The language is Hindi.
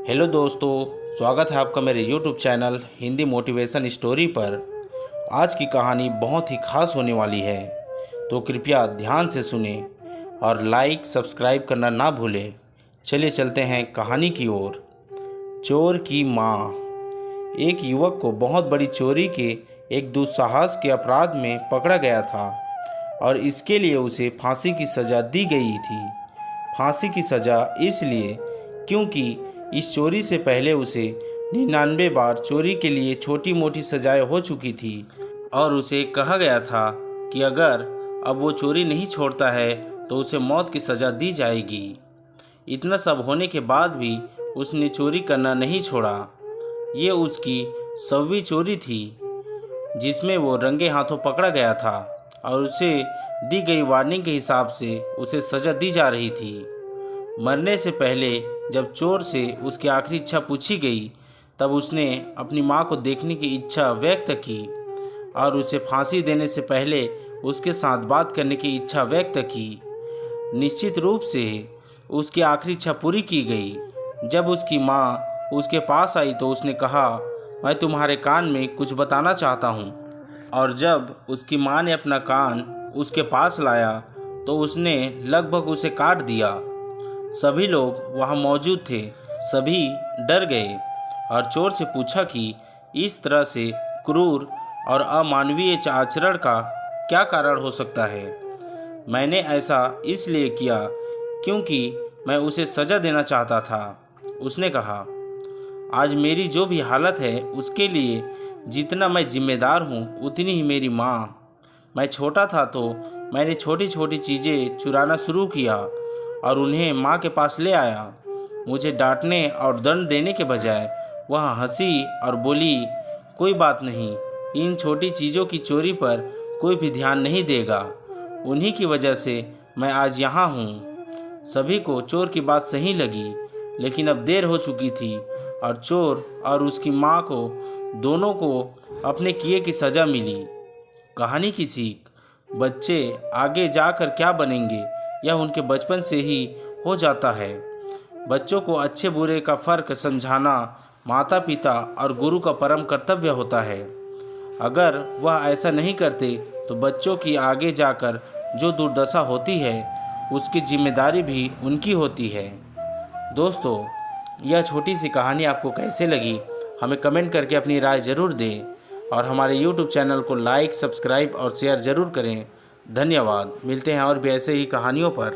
हेलो दोस्तों, स्वागत है आपका मेरे YouTube channel Hindi motivation story पर। आज की कहानी बहुत ही खास होने वाली है, तो कृपया ध्यान से सुने और लाइक सब्सक्राइब करना ना भूलें। चलिए चलते हैं कहानी की ओर। चोर की माँ। एक युवक को बहुत बड़ी चोरी के एक दुस्साहस के अपराध में पकड़ा गया था और इसके लिए उसे फांसी की सज़ा दी गई थी। फांसी की सज़ा इसलिए क्योंकि इस चोरी से पहले उसे 99 बार चोरी के लिए छोटी मोटी सजाएं हो चुकी थी और उसे कहा गया था कि अगर अब वो चोरी नहीं छोड़ता है तो उसे मौत की सज़ा दी जाएगी। इतना सब होने के बाद भी उसने चोरी करना नहीं छोड़ा। ये उसकी 100वीं चोरी थी जिसमें वो रंगे हाथों पकड़ा गया था और उसे दी गई वार्निंग के हिसाब से उसे सज़ा दी जा रही थी। मरने से पहले जब चोर से उसकी आखिरी इच्छा पूछी गई तब उसने अपनी माँ को देखने की इच्छा व्यक्त की और उसे फांसी देने से पहले उसके साथ बात करने की इच्छा व्यक्त की। निश्चित रूप से उसकी आखिरी इच्छा पूरी की गई। जब उसकी माँ उसके पास आई तो उसने कहा, मैं तुम्हारे कान में कुछ बताना चाहता हूँ। और जब उसकी माँ ने अपना कान उसके पास लाया तो उसने लगभग उसे काट दिया। सभी लोग वहाँ मौजूद थे, सभी डर गए और चोर से पूछा कि इस तरह से क्रूर और अमानवीय आचरण का क्या कारण हो सकता है। मैंने ऐसा इसलिए किया क्योंकि मैं उसे सज़ा देना चाहता था, उसने कहा। आज मेरी जो भी हालत है उसके लिए जितना मैं जिम्मेदार हूँ उतनी ही मेरी माँ। मैं छोटा था तो मैंने छोटी छोटी चीज़ें चुराना शुरू किया और उन्हें माँ के पास ले आया। मुझे डांटने और दंड देने के बजाय वह हंसी और बोली, कोई बात नहीं, इन छोटी चीज़ों की चोरी पर कोई भी ध्यान नहीं देगा। उन्हीं की वजह से मैं आज यहाँ हूँ। सभी को चोर की बात सही लगी, लेकिन अब देर हो चुकी थी और चोर और उसकी माँ को दोनों को अपने किए की सज़ा मिली। कहानी की सीख। बच्चे आगे जाकर क्या बनेंगे यह उनके बचपन से ही हो जाता है। बच्चों को अच्छे बुरे का फ़र्क समझाना माता पिता और गुरु का परम कर्तव्य होता है। अगर वह ऐसा नहीं करते तो बच्चों की आगे जाकर जो दुर्दशा होती है उसकी जिम्मेदारी भी उनकी होती है। दोस्तों, यह छोटी सी कहानी आपको कैसे लगी हमें कमेंट करके अपनी राय ज़रूर दें और हमारे YouTube चैनल को लाइक सब्सक्राइब और शेयर ज़रूर करें। धन्यवाद। मिलते हैं और भी ऐसे ही कहानियों पर।